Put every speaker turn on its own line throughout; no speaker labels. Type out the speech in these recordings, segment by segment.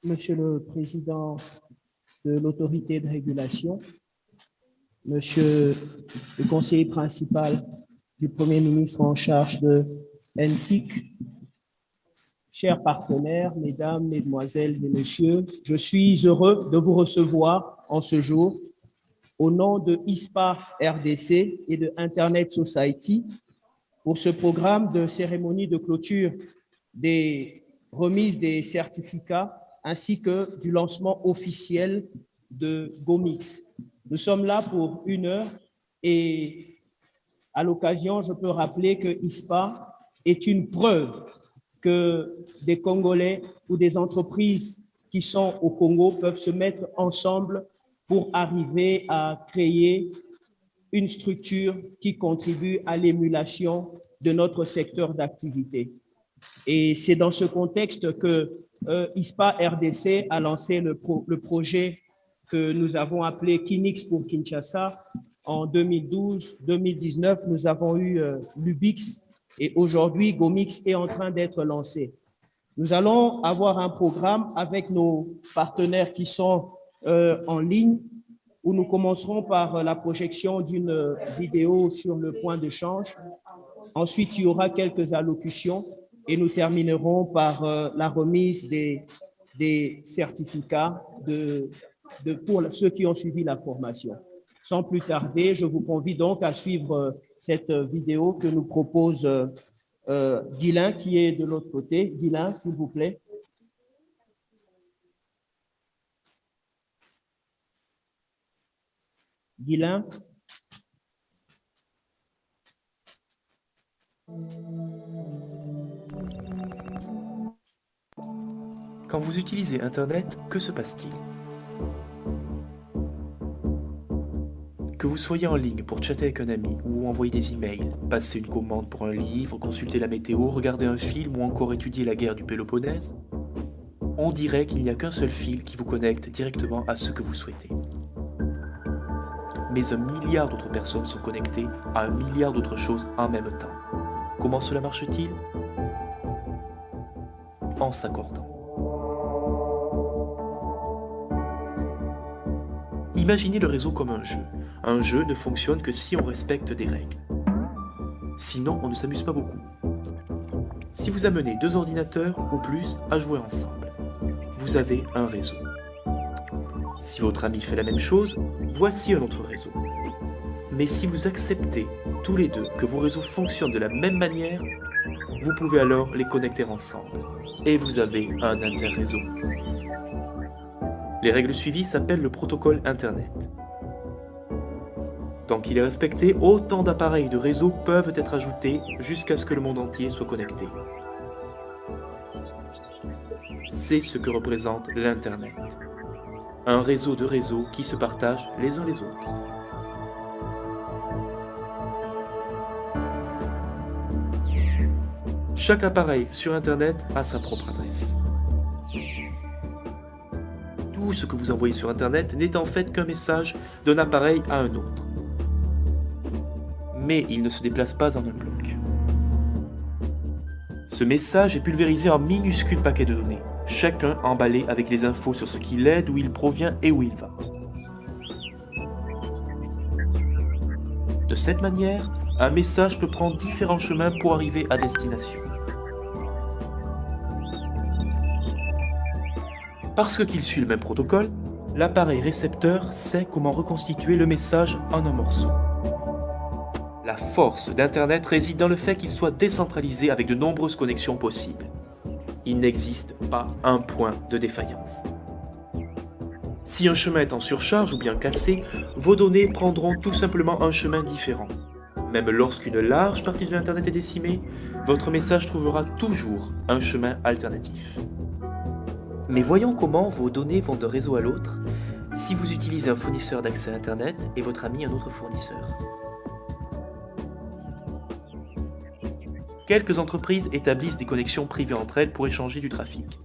Monsieur le Président de l'Autorité de régulation, Monsieur le conseiller principal du Premier ministre en charge de NTIC, chers partenaires, mesdames, mesdemoiselles et messieurs, je suis heureux de vous recevoir en ce jour au nom de ISPA RDC et de Internet Society pour ce programme de cérémonie de clôture des remises des certificats ainsi que du lancement officiel de GoMix. Nous sommes là pour 1 heure et à l'occasion, je peux rappeler que ISPA est une preuve que des Congolais ou des entreprises qui sont au Congo peuvent se mettre ensemble pour arriver à créer une structure qui contribue à l'émulation de notre secteur d'activité. Et c'est dans ce contexte que ISPA RDC a lancé le projet que nous avons appelé Kinix pour Kinshasa. En 2012-2019, nous avons eu l'UBIX et aujourd'hui, GoMix est en train d'être lancé. Nous allons avoir un programme avec nos partenaires qui sont en ligne où nous commencerons par la projection d'une vidéo sur le point de change. Ensuite, il y aura quelques allocutions et nous terminerons par la remise des certificats pour ceux qui ont suivi la formation. Sans plus tarder, je vous convie donc à suivre cette vidéo que nous propose Guilain, qui est de l'autre côté. Guilain, s'il vous plaît. Guilain.
Quand vous utilisez Internet, que se passe-t-il ? Que vous soyez en ligne pour chatter avec un ami ou envoyer des emails, passer une commande pour un livre, consulter la météo, regarder un film ou encore étudier la guerre du Péloponnèse, on dirait qu'il n'y a qu'un seul fil qui vous connecte directement à ce que vous souhaitez. Mais 1 milliard d'autres personnes sont connectées à 1 milliard d'autres choses en même temps. Comment cela marche-t-il ? En s'accordant. Imaginez le réseau comme un jeu. Un jeu ne fonctionne que si on respecte des règles. Sinon, on ne s'amuse pas beaucoup. Si vous amenez 2 ordinateurs ou plus à jouer ensemble, vous avez un réseau. Si votre ami fait la même chose, voici un autre réseau. Mais si vous acceptez tous les deux que vos réseaux fonctionnent de la même manière, vous pouvez alors les connecter ensemble. Et vous avez un interréseau. Les règles suivies s'appellent le protocole Internet. Tant qu'il est respecté, autant d'appareils de réseau peuvent être ajoutés jusqu'à ce que le monde entier soit connecté. C'est ce que représente l'Internet. Un réseau de réseaux qui se partagent les uns les autres. Chaque appareil sur Internet a sa propre adresse. Tout ce que vous envoyez sur Internet n'est en fait qu'un message d'un appareil à un autre. Mais il ne se déplace pas en un bloc. Ce message est pulvérisé en minuscules paquets de données, chacun emballé avec les infos sur ce qu'il est, d'où il provient et où il va. De cette manière, un message peut prendre différents chemins pour arriver à destination. Parce qu'il suit le même protocole, l'appareil récepteur sait comment reconstituer le message en un morceau. La force d'Internet réside dans le fait qu'il soit décentralisé avec de nombreuses connexions possibles. Il n'existe pas un point de défaillance. Si un chemin est en surcharge ou bien cassé, vos données prendront tout simplement un chemin différent. Même lorsqu'une large partie de l'Internet est décimée, votre message trouvera toujours un chemin alternatif. Mais voyons comment vos données vont d'un réseau à l'autre si vous utilisez un fournisseur d'accès à Internet et votre ami un autre fournisseur. Quelques entreprises établissent des connexions privées entre elles pour échanger du trafic.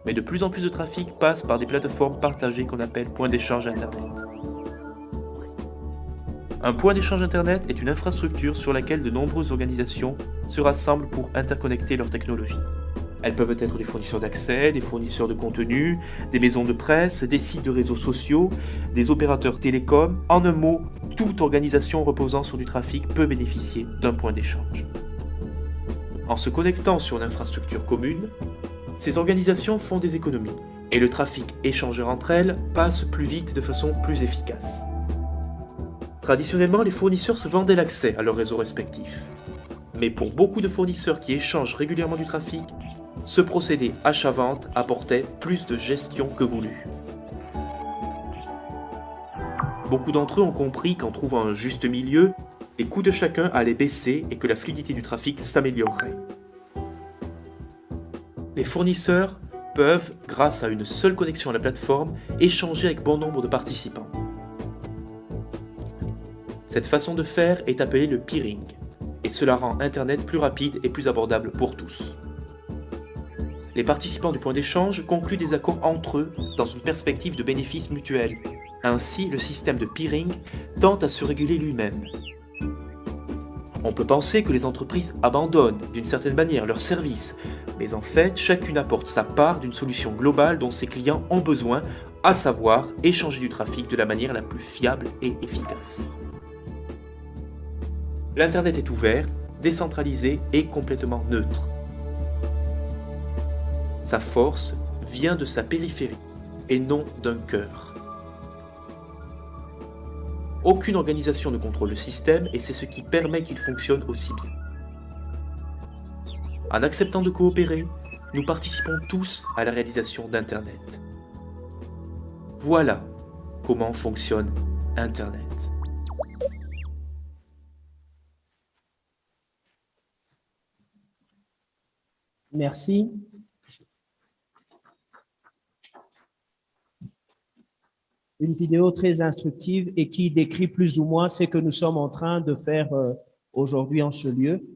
Mais de plus en plus de trafic passe par des plateformes partagées qu'on appelle points d'échange Internet. Un point d'échange Internet est une infrastructure sur laquelle de nombreuses organisations se rassemblent pour interconnecter leurs technologies. Elles peuvent être des fournisseurs d'accès, des fournisseurs de contenu, des maisons de presse, des sites de réseaux sociaux, des opérateurs télécoms. En un mot, toute organisation reposant sur du trafic peut bénéficier d'un point d'échange. En se connectant sur l'infrastructure commune, ces organisations font des économies et le trafic échangé entre elles passe plus vite et de façon plus efficace. Traditionnellement, les fournisseurs se vendaient l'accès à leurs réseaux respectifs. Mais pour beaucoup de fournisseurs qui échangent régulièrement du trafic, ce procédé achat-vente apportait plus de gestion que voulu. Beaucoup d'entre eux ont compris qu'en trouvant un juste milieu, les coûts de chacun allaient baisser et que la fluidité du trafic s'améliorerait. Les fournisseurs peuvent, grâce à une seule connexion à la plateforme, échanger avec bon nombre de participants. Cette façon de faire est appelée le peering, et cela rend Internet plus rapide et plus abordable pour tous. Les participants du point d'échange concluent des accords entre eux dans une perspective de bénéfices mutuels. Ainsi, le système de peering tente à se réguler lui-même. On peut penser que les entreprises abandonnent d'une certaine manière leurs services, mais en fait, chacune apporte sa part d'une solution globale dont ses clients ont besoin, à savoir échanger du trafic de la manière la plus fiable et efficace. L'Internet est ouvert, décentralisé et complètement neutre. Sa force vient de sa périphérie et non d'un cœur. Aucune organisation ne contrôle le système et c'est ce qui permet qu'il fonctionne aussi bien. En acceptant de coopérer, nous participons tous à la réalisation d'Internet. Voilà comment fonctionne Internet.
Merci. Une vidéo très instructive et qui décrit plus ou moins ce que nous sommes en train de faire aujourd'hui en ce lieu.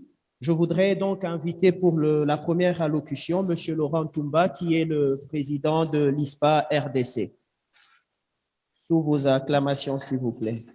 Je voudrais donc inviter pour la première allocution M. Laurent Toumba, qui est le président de l'ISPA RDC. Sous vos acclamations, s'il vous plaît.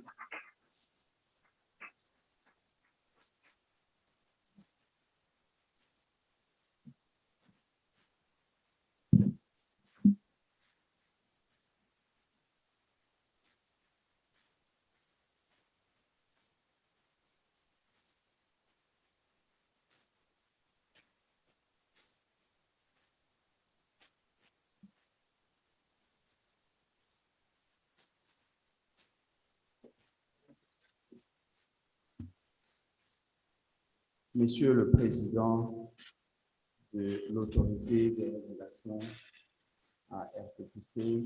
Monsieur le Président de l'Autorité des régulations à RTPC,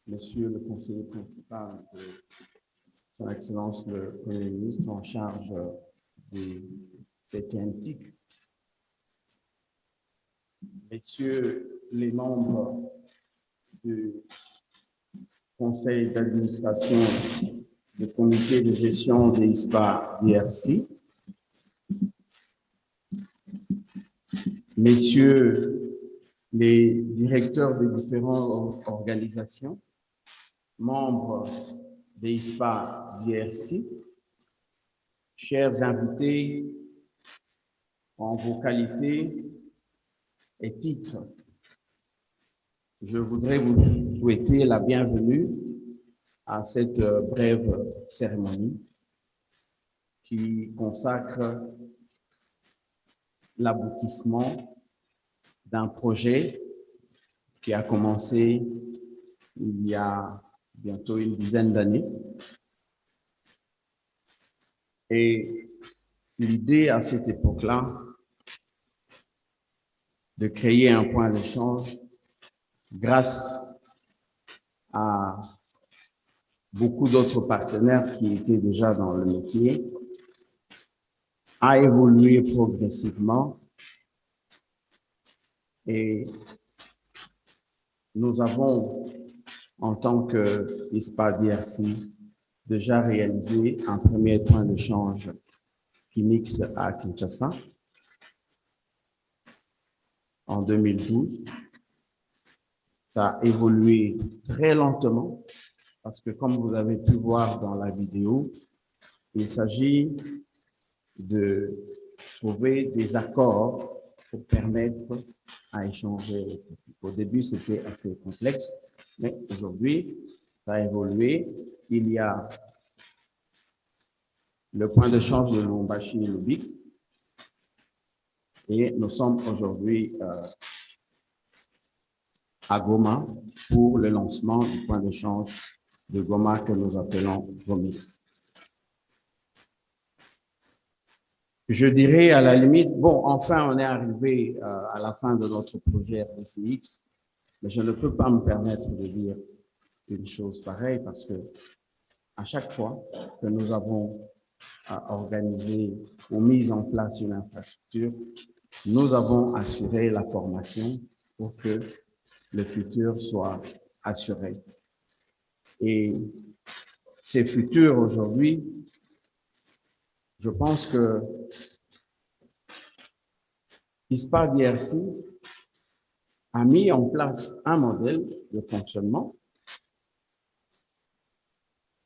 Monsieur le Conseiller principal de Son Excellence le Premier ministre en charge des TNTIC, Messieurs les membres du Conseil d'administration du Comité de gestion des ISPA DRC, Messieurs les directeurs des différentes organisations, membres des ISPA DRC, chers invités en vos qualités et titres, je voudrais vous souhaiter la bienvenue à cette brève cérémonie qui consacre l'aboutissement d'un projet qui a commencé il y a bientôt une dizaine d'années. Et l'idée à cette époque-là de créer un point d'échange grâce à beaucoup d'autres partenaires qui étaient déjà dans le métier a évolué progressivement et nous avons, en tant que ISPA DRC, déjà réalisé un premier point d'échange qui mixe à Kinshasa en 2012. Ça a évolué très lentement parce que, comme vous avez pu voir dans la vidéo, il s'agit de trouver des accords pour permettre à échanger. Au début, c'était assez complexe, mais aujourd'hui, ça a évolué. Il y a le point de change de Lubumbashi et le BIX, et nous sommes aujourd'hui à Goma pour le lancement du point de change de Goma que nous appelons Gomix. Je dirais à la limite, bon, enfin, on est arrivé à la fin de notre projet FCX, mais je ne peux pas me permettre de dire une chose pareille parce que à chaque fois que nous avons organisé ou mis en place une infrastructure, nous avons assuré la formation pour que le futur soit assuré. Et ces futurs aujourd'hui, je pense que ISPA DRC a mis en place un modèle de fonctionnement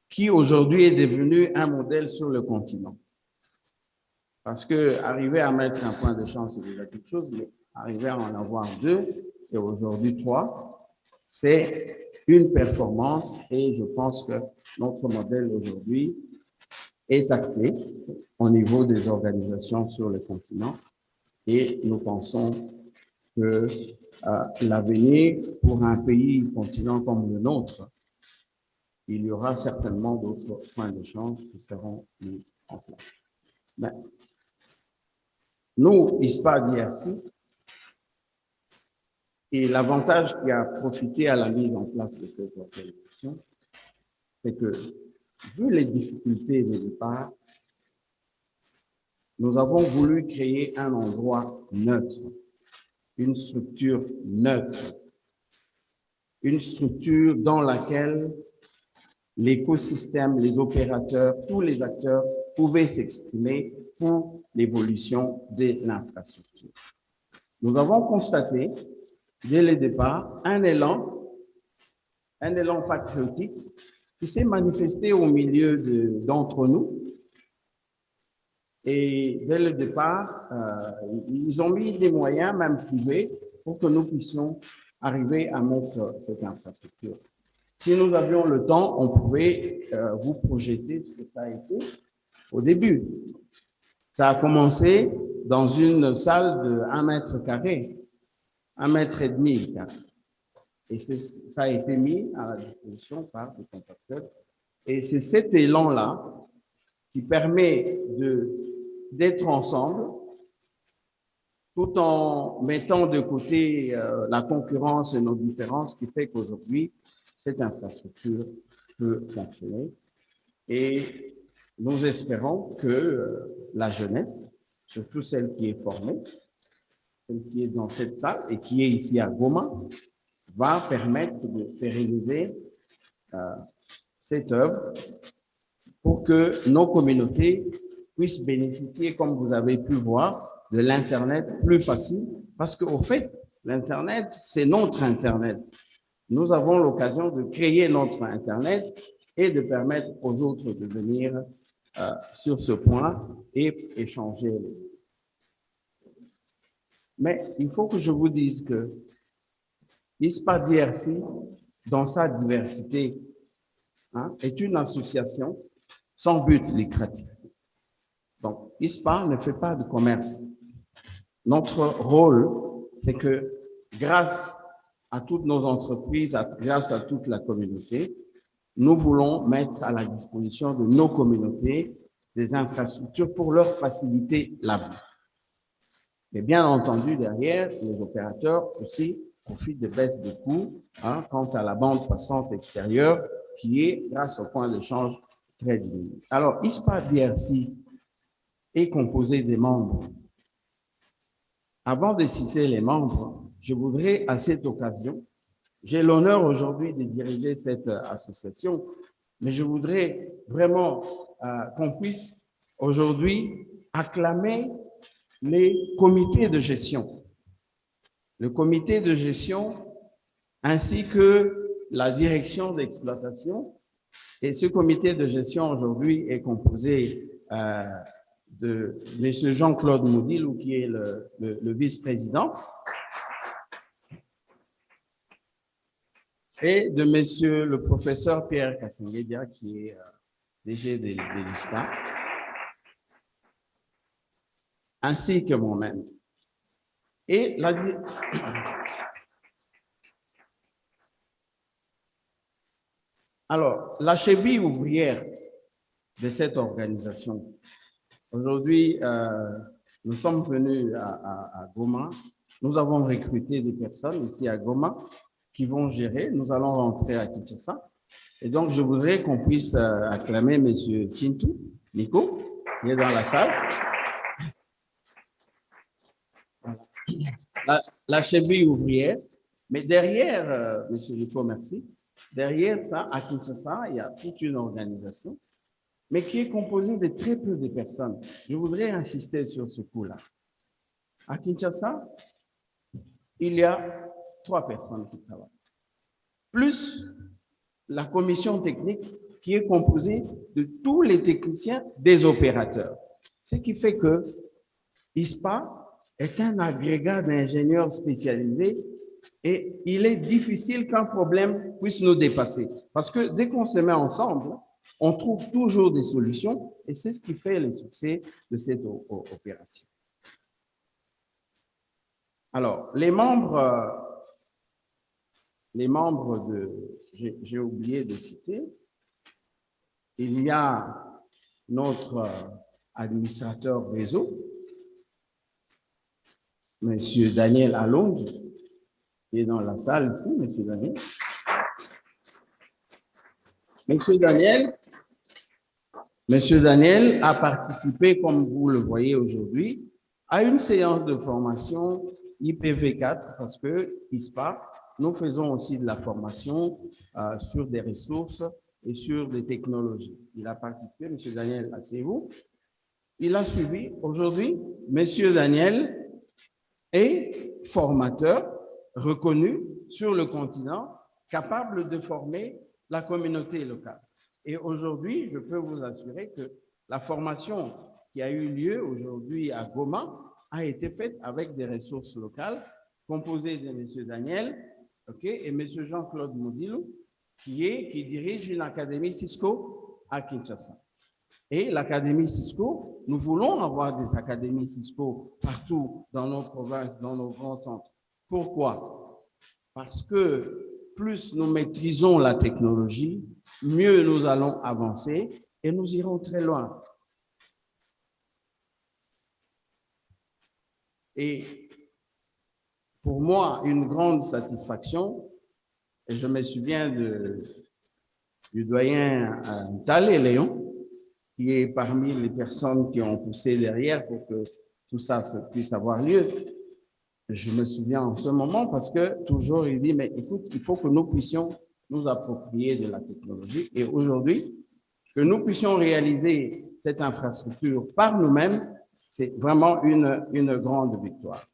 qui aujourd'hui est devenu un modèle sur le continent. Parce que arriver à mettre un point de chance, c'est déjà quelque chose, mais arriver à en avoir 2 et aujourd'hui 3, c'est une performance et je pense que notre modèle aujourd'hui est acté au niveau des organisations sur le continent et nous pensons que l'avenir pour un pays continent comme le nôtre, il y aura certainement d'autres points d'échange qui seront mis en place. Mais nous, ISPA DRC, et l'avantage qui a profité à la mise en place de cette organisation, c'est que, vu les difficultés de départ, nous avons voulu créer un endroit neutre, une structure neutre, une structure dans laquelle l'écosystème, les opérateurs, tous les acteurs pouvaient s'exprimer pour l'évolution de l'infrastructure. Nous avons constaté, dès le départ, un élan patriotique qui s'est manifesté au milieu d'entre nous. Et dès le départ, ils ont mis des moyens, même privés, pour que nous puissions arriver à mettre cette infrastructure. Si nous avions le temps, on pouvait vous projeter ce que ça a été au début. Ça a commencé dans une salle de 1 mètre carré, 1,5 mètre. Et ça a été mis à la disposition par des contracteurs. Et c'est cet élan-là qui permet d'être ensemble, tout en mettant de côté la concurrence et nos différences, qui fait qu'aujourd'hui, cette infrastructure peut fonctionner. Et nous espérons que la jeunesse, surtout celle qui est formée, celle qui est dans cette salle et qui est ici à Goma, va permettre de pérenniser cette œuvre pour que nos communautés puissent bénéficier, comme vous avez pu voir, de l'Internet plus facile, parce qu'au fait, l'Internet, c'est notre Internet. Nous avons l'occasion de créer notre Internet et de permettre aux autres de venir sur ce point et échanger. Mais il faut que je vous dise que ISPA DRC, dans sa diversité, est une association sans but lucratif. Donc, ISPA ne fait pas de commerce. Notre rôle, c'est que grâce à toutes nos entreprises, grâce à toute la communauté, nous voulons mettre à la disposition de nos communautés des infrastructures pour leur faciliter la vie. Mais bien entendu, derrière, les opérateurs aussi profitent de baisses de coûts quant à la bande passante extérieure qui est, grâce au point de change, très diminué. Alors, ISPA DRC est composé des membres. Avant de citer les membres, je voudrais à cette occasion, j'ai l'honneur aujourd'hui de diriger cette association, mais je voudrais vraiment qu'on puisse aujourd'hui acclamer les comités de gestion. Le comité de gestion ainsi que la direction d'exploitation. Et ce comité de gestion aujourd'hui est composé de M. Jean-Claude Moudilou, qui est le vice-président, et de M. le professeur Pierre Kassengedia, qui est DG de l'ISTA, ainsi que moi-même. Et alors, la cheville ouvrière de cette organisation, aujourd'hui, nous sommes venus à Goma, nous avons recruté des personnes ici à Goma qui vont gérer, nous allons rentrer à Kinshasa. Et donc, je voudrais qu'on puisse acclamer M. Chintu Nico, qui est dans la salle. La cheville ouvrière, mais derrière, M. Nico, merci, derrière ça, à Kinshasa, il y a toute une organisation, mais qui est composée de très peu de personnes. Je voudrais insister sur ce coup-là. À Kinshasa, il y a 3 personnes qui travaillent, plus la commission technique qui est composée de tous les techniciens des opérateurs. Ce qui fait que ISPA est un agrégat d'ingénieurs spécialisés et il est difficile qu'un problème puisse nous dépasser. Parce que dès qu'on se met ensemble, on trouve toujours des solutions et c'est ce qui fait le succès de cette opération. Alors, les membres j'ai oublié de citer, il y a notre administrateur réseau, M. Daniel Along, qui est dans la salle ici, M. Daniel. Monsieur Daniel a participé, comme vous le voyez aujourd'hui, à une séance de formation IPv4 parce que ISPA, nous faisons aussi de la formation sur des ressources et sur des technologies. Il a participé, M. Daniel, asseyez-vous. Il a suivi. Aujourd'hui, M. Daniel est formateur reconnu sur le continent, capable de former la communauté locale. Et aujourd'hui, je peux vous assurer que la formation qui a eu lieu aujourd'hui à Goma a été faite avec des ressources locales composées de M. Daniel, et M. Jean-Claude Moudilou, qui dirige une académie Cisco à Kinshasa. Et l'académie Cisco, nous voulons avoir des académies Cisco partout dans nos provinces, dans nos grands centres. Pourquoi? Parce que plus nous maîtrisons la technologie, mieux nous allons avancer et nous irons très loin. Et pour moi, une grande satisfaction, et je me souviens du doyen Talé Léon, qui est parmi les personnes qui ont poussé derrière pour que tout ça puisse avoir lieu. Je me souviens en ce moment parce que toujours il dit, mais écoute, il faut que nous puissions nous approprier de la technologie. Et aujourd'hui, que nous puissions réaliser cette infrastructure par nous-mêmes, c'est vraiment une grande victoire.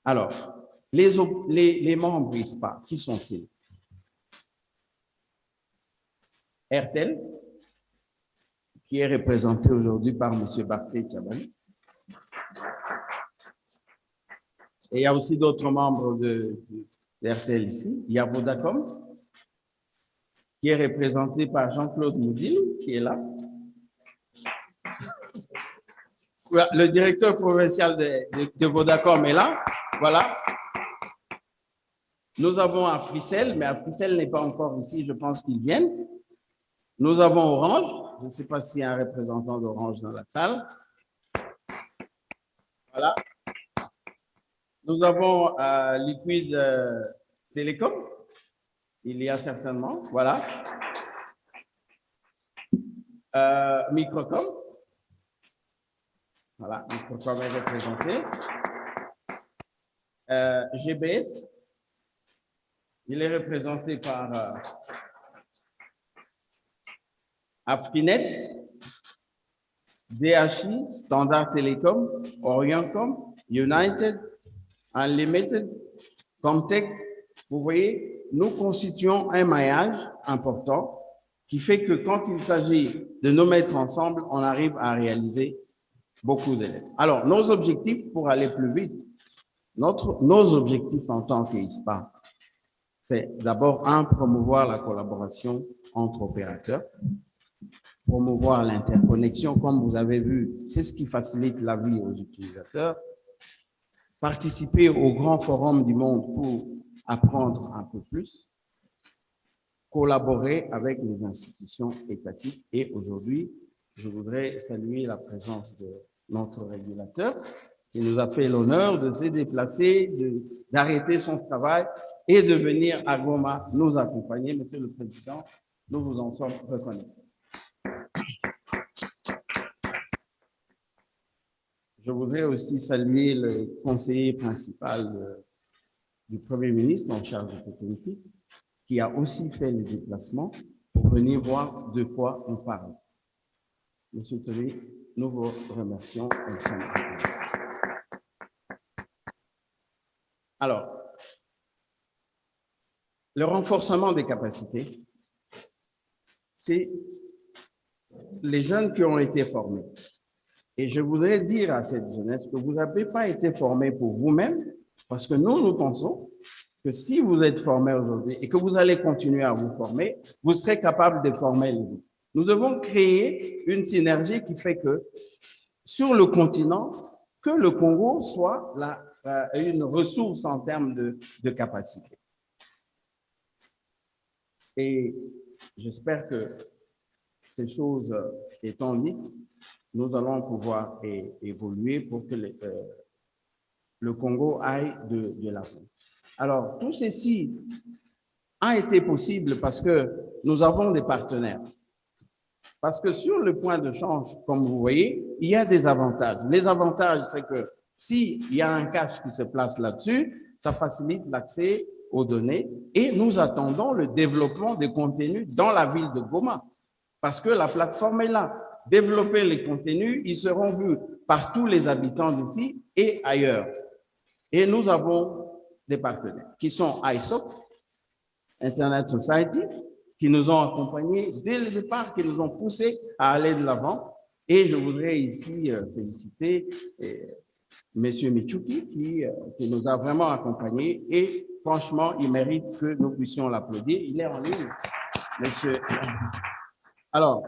Alors, les membres ISPA, qui sont-ils? RTL, qui est représenté aujourd'hui par M. Barthé Tchabani. Et il y a aussi d'autres membres de RTL ici. Il y a Vodacom, qui est représenté par Jean-Claude Moudilou, qui est là. Le directeur provincial de Vodacom est là. Voilà. Nous avons Africell, mais Africell n'est pas encore ici, je pense qu'ils viennent. Nous avons Orange. Je ne sais pas s'il y a un représentant d'Orange dans la salle. Voilà. Nous avons Liquid Télécom. Il y a certainement. Voilà. Microcom. Voilà, Microcom est représenté. GBS. Il est représenté par Afrinet, DHI, Standard Telecom, Orioncom, United, Unlimited, Comtech. Vous voyez, nous constituons un maillage important qui fait que quand il s'agit de nous mettre ensemble, on arrive à réaliser beaucoup d'élèves. Alors, nos objectifs pour aller plus vite, nos objectifs en tant qu'ISPA, c'est d'abord, promouvoir la collaboration entre opérateurs, promouvoir l'interconnexion, comme vous avez vu, c'est ce qui facilite la vie aux utilisateurs, participer au grand forum du monde pour apprendre un peu plus, collaborer avec les institutions étatiques. Et aujourd'hui, je voudrais saluer la présence de notre régulateur qui nous a fait l'honneur de se déplacer, d'arrêter son travail et de venir à Goma nous accompagner. Monsieur le Président, nous vous en sommes reconnaissants. Je voudrais aussi saluer le conseiller principal du Premier ministre en charge de politique, qui a aussi fait le déplacement pour venir voir de quoi on parle. Monsieur Tolé, nous vous remercions et sommes reconnaissants. Alors, le renforcement des capacités, c'est les jeunes qui ont été formés. Et je voudrais dire à cette jeunesse que vous n'avez pas été formés pour vous-même, parce que nous pensons que si vous êtes formés aujourd'hui et que vous allez continuer à vous former, vous serez capable de former les autres. Nous devons créer une synergie qui fait que sur le continent, que le Congo soit une ressource en termes de capacité. Et j'espère que ces choses étant dites, nous allons pouvoir évoluer pour que le Congo aille de l'avant. Alors, tout ceci a été possible parce que nous avons des partenaires. Parce que sur le point de change, comme vous voyez, il y a des avantages. Les avantages, c'est que s'il y a un cache qui se place là-dessus, ça facilite l'accès aux données et nous attendons le développement des contenus dans la ville de Goma parce que la plateforme est là. Développer les contenus, ils seront vus par tous les habitants d'ici et ailleurs. Et nous avons des partenaires qui sont ISOC, Internet Society, qui nous ont accompagnés dès le départ, qui nous ont poussés à aller de l'avant. Et je voudrais ici féliciter M. Michouki qui nous a vraiment accompagnés et franchement, il mérite que nous puissions l'applaudir. Il est en ligne, monsieur. Alors,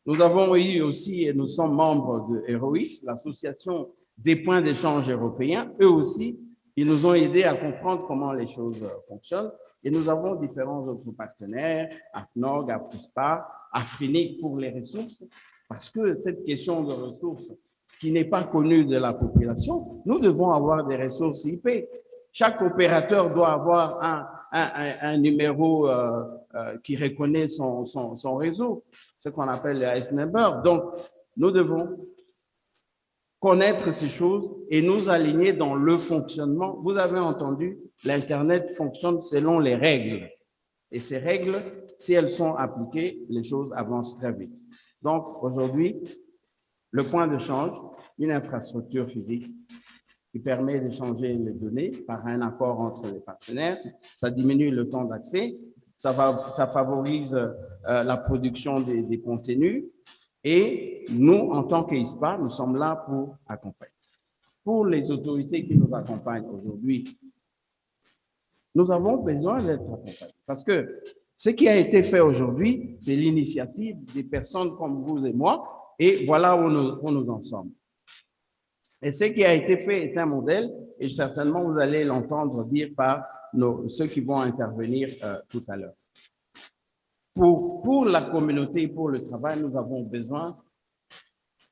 nous avons eu aussi, et nous sommes membres de HEROIS, l'association des points d'échange européens. Eux aussi, ils nous ont aidés à comprendre comment les choses fonctionnent. Et nous avons différents autres partenaires, AFNOG, AFRISPA, Afrinic pour les ressources, parce que cette question de ressources qui n'est pas connue de la population, nous devons avoir des ressources IP. Chaque opérateur doit avoir un numéro qui reconnaît son réseau, ce qu'on appelle le ICE number. Donc, nous devons connaître ces choses et nous aligner dans le fonctionnement. Vous avez entendu, l'Internet fonctionne selon les règles. Et ces règles, si elles sont appliquées, les choses avancent très vite. Donc, aujourd'hui, le point de change, une infrastructure physique qui permet d'échanger les données par un accord entre les partenaires. Ça diminue le temps d'accès, ça favorise la production des contenus et nous, en tant qu'ISPA, nous sommes là pour accompagner. Pour les autorités qui nous accompagnent aujourd'hui, nous avons besoin d'être accompagnés parce que ce qui a été fait aujourd'hui, c'est l'initiative des personnes comme vous et moi et voilà où nous en sommes. Et ce qui a été fait est un modèle, et certainement vous allez l'entendre dire par ceux qui vont intervenir tout à l'heure. Pour la communauté, pour le travail, nous avons besoin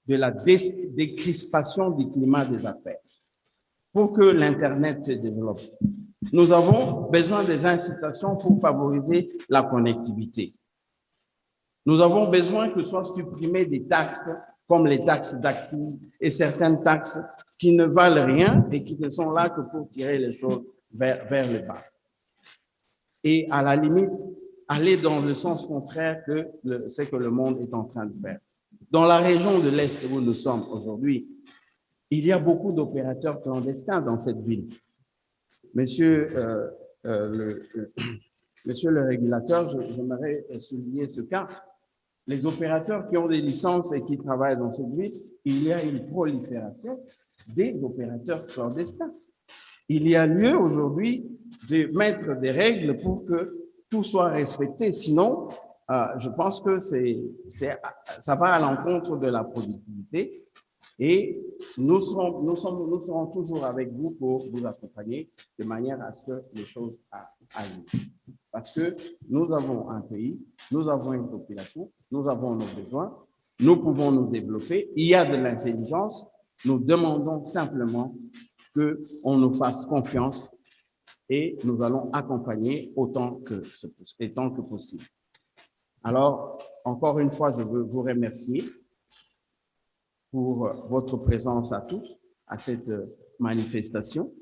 de la décrispation du climat des affaires pour que l'Internet se développe. Nous avons besoin des incitations pour favoriser la connectivité. Nous avons besoin que soient supprimées des taxes comme les taxes d'accès et certaines taxes qui ne valent rien et qui ne sont là que pour tirer les choses vers le bas. Et à la limite, aller dans le sens contraire que ce que le monde est en train de faire. Dans la région de l'Est où nous sommes aujourd'hui, il y a beaucoup d'opérateurs clandestins dans cette ville. Monsieur le régulateur, j'aimerais souligner ce cas. Les opérateurs qui ont des licences et qui travaillent dans cette ville, il y a une prolifération des opérateurs clandestins. Il y a lieu aujourd'hui de mettre des règles pour que tout soit respecté. Sinon, je pense que ça va à l'encontre de la productivité et nous serons toujours avec vous pour vous accompagner de manière à ce que les choses aillent. Parce que nous avons un pays, nous avons une population, nous avons nos besoins, nous pouvons nous développer, il y a de l'intelligence, nous demandons simplement qu'on nous fasse confiance et nous allons accompagner autant que possible. Alors, encore une fois, je veux vous remercier pour votre présence à tous, à cette manifestation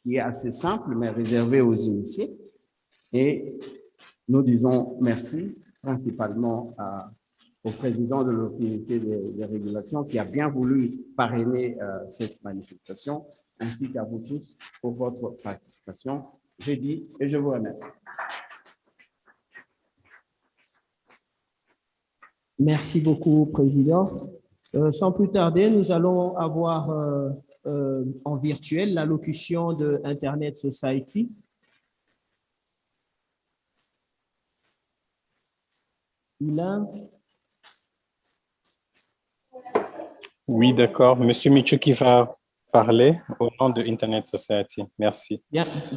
qui est assez simple, mais réservée aux initiés. Et nous disons merci principalement au président de l'autorité des régulations qui a bien voulu parrainer cette manifestation, ainsi qu'à vous tous pour votre participation. Je dis et je vous remercie.
Merci beaucoup, Président. Sans plus tarder, nous allons avoir en virtuel l'allocution de Internet Society. Ilan?
Oui, d'accord. Monsieur Michuki va parler au nom de Internet Society. Merci.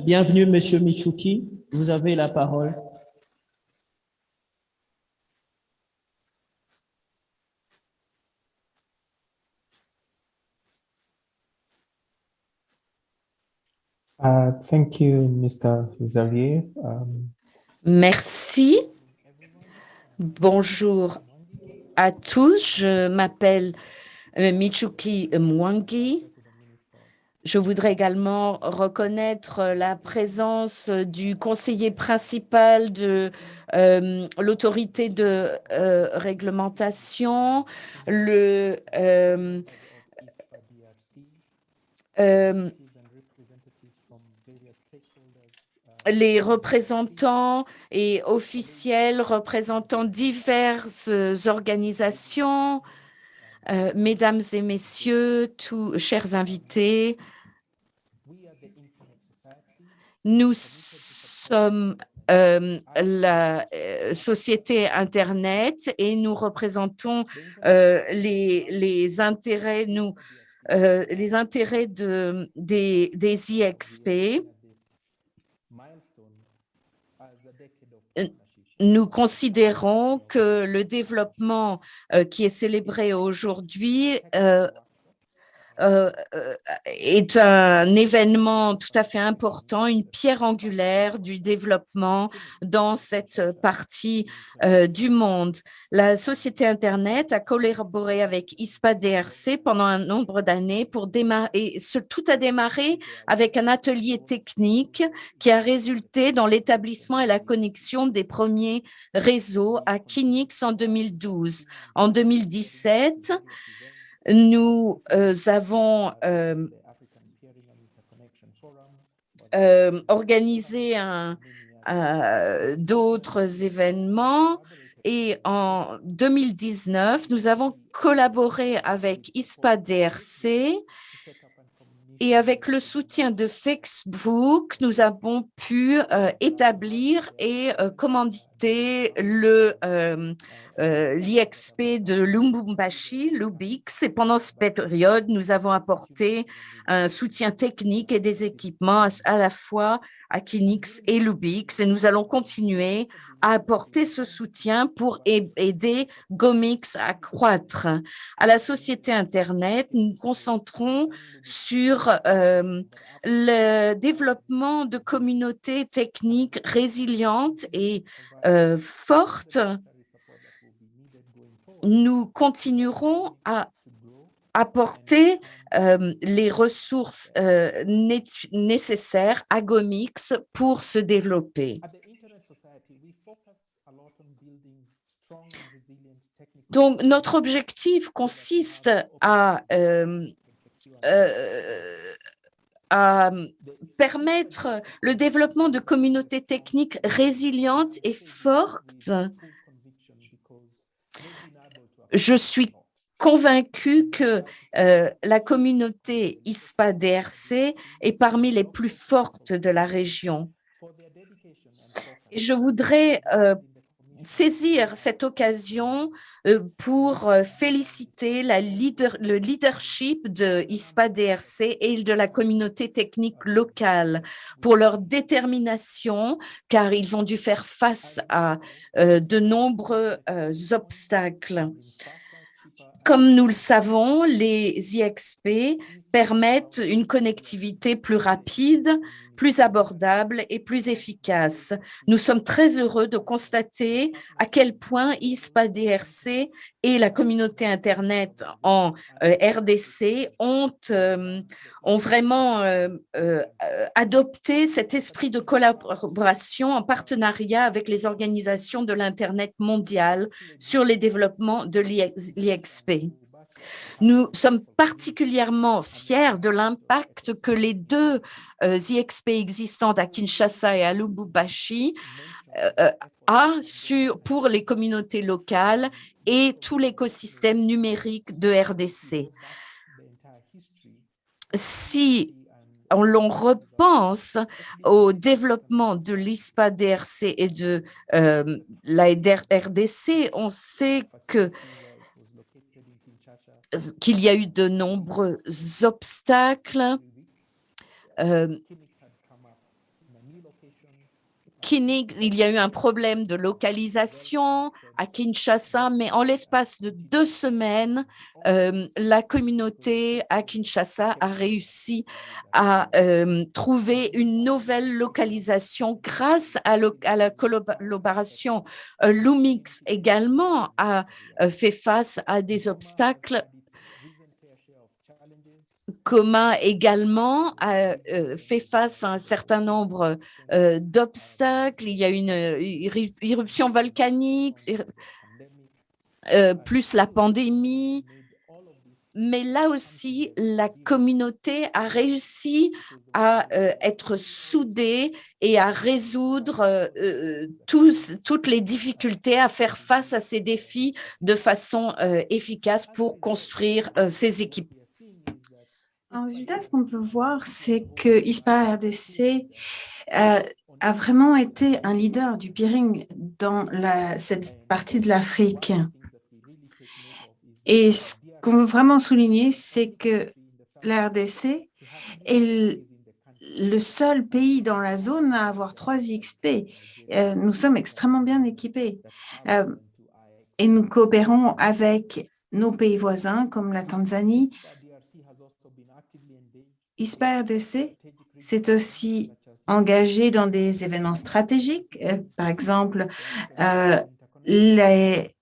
Bienvenue, Monsieur Michuki. Vous avez la parole.
Thank you, Mr. Xavier.
Merci. Bonjour à tous. Je m'appelle Michuki Mwangi. Je voudrais également reconnaître la présence du conseiller principal de l'autorité de réglementation, les représentants et officiels représentant diverses organisations, mesdames et messieurs, tous chers invités, nous sommes la société Internet et nous représentons les intérêts, les intérêts des IXP. Nous considérons que le développement qui est célébré aujourd'hui est un événement tout à fait important, une pierre angulaire du développement dans cette partie du monde. La société Internet a collaboré avec ISPA DRC pendant un nombre d'années pour démarrer. Tout a démarré avec un atelier technique qui a résulté dans l'établissement et la connexion des premiers réseaux à Kinix en 2012. En 2017, nous avons organisé d'autres événements et en 2019, nous avons collaboré avec ISPA DRC et avec le soutien de Facebook, nous avons pu établir et commanditer l'IXP de Lubumbashi, Lubix. Et pendant cette période, nous avons apporté un soutien technique et des équipements à la fois à Kinix et Lubix. Et nous allons continuer à apporter ce soutien pour aider Gomix à croître. À la société Internet, nous nous concentrons sur le développement de communautés techniques résilientes et fortes. Nous continuerons à apporter les ressources nécessaires à Gomix pour se développer. Donc, notre objectif consiste à permettre le développement de communautés techniques résilientes et fortes. Je suis convaincu que la communauté ISPA-DRC est parmi les plus fortes de la région. Et je voudrais saisir cette occasion pour féliciter le leadership de ISPA-DRC et de la communauté technique locale pour leur détermination, car ils ont dû faire face à de nombreux obstacles. Comme nous le savons, les IXP permettent une connectivité plus rapide, plus abordable et plus efficace. Nous sommes très heureux de constater à quel point ISPA-DRC et la communauté Internet en RDC ont vraiment adopté cet esprit de collaboration en partenariat avec les organisations de l'Internet mondial sur les développements de l'IXP. Nous sommes particulièrement fiers de l'impact que les deux IXP existantes à Kinshasa et à Lubumbashi pour les communautés locales et tout l'écosystème numérique de RDC. Si l'on repense au développement de l'ISPA-DRC et de la RDC, on sait qu'il y a eu de nombreux obstacles. Il y a eu un problème de localisation à Kinshasa, mais en l'espace de 2 semaines, la communauté à Kinshasa a réussi à trouver une nouvelle localisation grâce à la collaboration. Lumix également a fait face à des obstacles. Coma également a fait face à un certain nombre d'obstacles. Il y a une éruption volcanique, plus la pandémie. Mais là aussi, la communauté a réussi à être soudée et à résoudre toutes les difficultés, à faire face à ces défis de façon efficace pour construire ces équipes.
En résultat, ce qu'on peut voir, c'est que ISPA RDC a vraiment été un leader du peering dans cette partie de l'Afrique. Et ce qu'on veut vraiment souligner, c'est que la RDC est le seul pays dans la zone à avoir 3 IXP. Nous sommes extrêmement bien équipés et nous coopérons avec nos pays voisins comme la Tanzanie. ISPA RDC s'est aussi engagé dans des événements stratégiques, par exemple les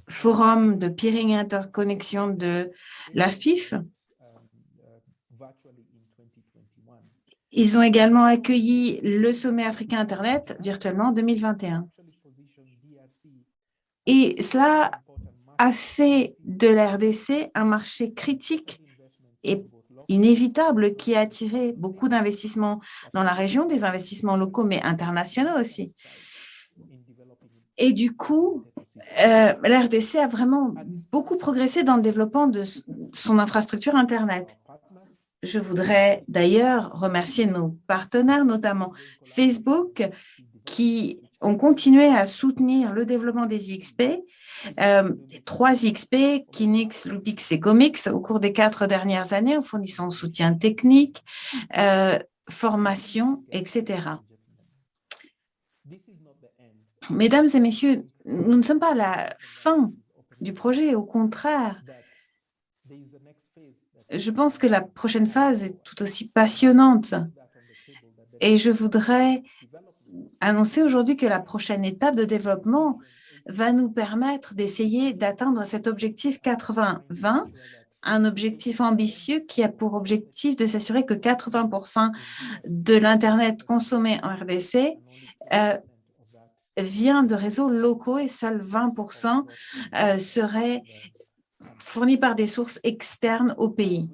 forums de peering et interconnexion de l'AFPIF. Ils ont également accueilli le sommet africain Internet virtuellement en 2021. Et cela a fait de la RDC un marché critique et inévitable qui a attiré beaucoup d'investissements dans la région, des investissements locaux mais internationaux aussi. Et du coup, la RDC a vraiment beaucoup progressé dans le développement de son infrastructure Internet. Je voudrais d'ailleurs remercier nos partenaires, notamment Facebook, qui ont continué à soutenir le développement des IXP, les 3 IXP, Kinix, Lupix et Gomix, au cours des 4 dernières années, en fournissant soutien technique, formation, etc. Mesdames et messieurs, nous ne sommes pas à la fin du projet, au contraire. Je pense que la prochaine phase est tout aussi passionnante. Et je voudrais annoncer aujourd'hui que la prochaine étape de développement va nous permettre d'essayer d'atteindre cet objectif 80-20, un objectif ambitieux qui a pour objectif de s'assurer que 80% de l'Internet consommé en RDC vient de réseaux locaux et seuls 20% seraient fournis par des sources externes au pays.